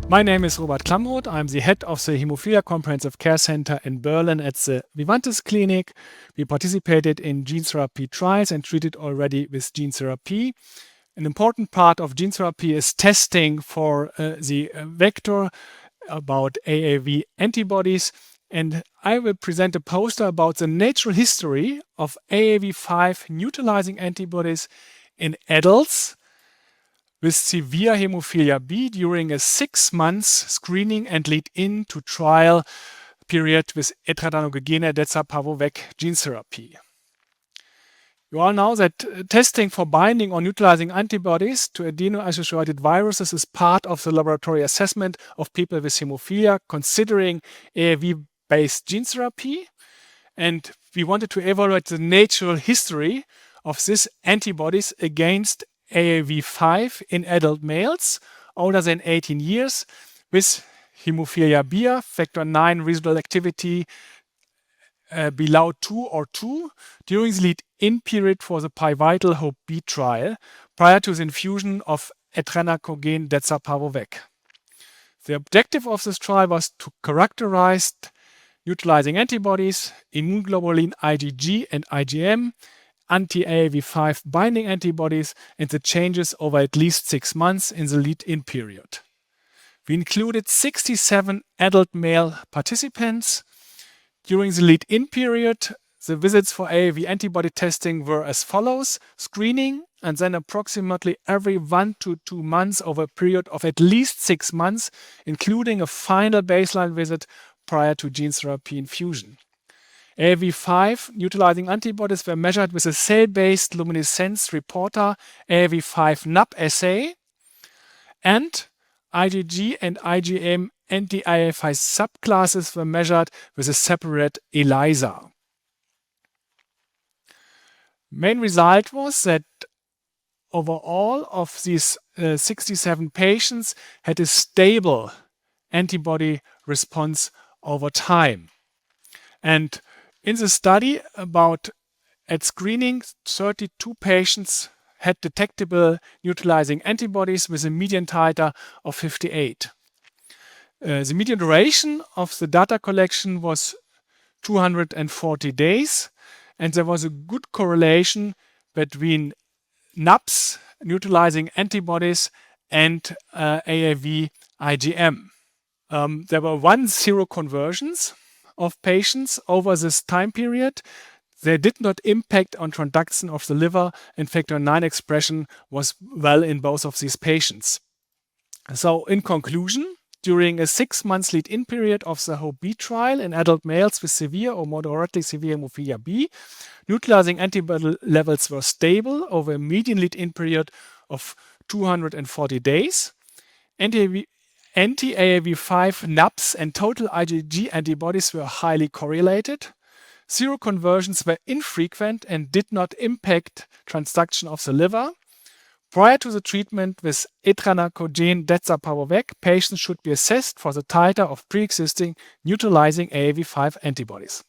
My name is Robert Klamroth. I'm the head of the Haemophilia Comprehensive Care Center in Berlin at the Vivantes Clinic. We participated in gene therapy trials and treated already with gene therapy. An important part of gene therapy is testing for the vector about AAV antibodies. And I will present a poster about the natural history of AAV5 neutralizing antibodies in adults with severe haemophilia B during a 6 months screening and lead-in to trial period with etranacogene dezaparvovec gene therapy. You all know that testing for binding or neutralizing antibodies to adeno-associated viruses is part of the laboratory assessment of people with haemophilia, considering AAV-based gene therapy. And we wanted to evaluate the natural history of these antibodies against AAV5 in adult males older than 18 years with haemophilia B, factor 9 residual activity below 2 or 2 during the lead-in period for the pivotal HOPE-B trial prior to the infusion of etranacogene dezaparvovec. The objective of this trial was to characterize neutralizing antibodies, immunoglobulin IgG and IgM, anti-AAV5 binding antibodies, and the changes over at least 6 months in the lead-in period. We included 67 adult male participants. During the lead-in period, the visits for AAV antibody testing were as follows: screening, and then approximately every 1 to 2 months over a period of at least 6 months, including a final baseline visit prior to gene therapy infusion. AAV5 neutralizing antibodies were measured with a cell-based luminescence reporter AAV5 NAP assay, and IgG and IgM anti-AAV5 subclasses were measured with a separate ELISA. Main result was that overall of these 67 patients had a stable antibody response over time. And in the study, at screening, 32 patients had detectable neutralizing antibodies with a median titer of 58. The median duration of the data collection was 240 days, and there was a good correlation between NAPs, neutralizing antibodies, and AAV IgM. There were 1 seroconversions of patients over this time period. They did not impact on transduction of the liver, and factor 9 expression was well in both of these patients. So in conclusion, during a 6 months lead-in period of the HOPE-B trial in adult males with severe or moderately severe haemophilia B, neutralizing antibody levels were stable over a median lead-in period of 240 days. Anti-AAV5 NAPs and total IgG antibodies were highly correlated. Seroconversions were infrequent and did not impact transduction of the liver. Prior to the treatment with etranacogene dezaparvovec, patients should be assessed for the titer of pre-existing neutralizing AAV5 antibodies.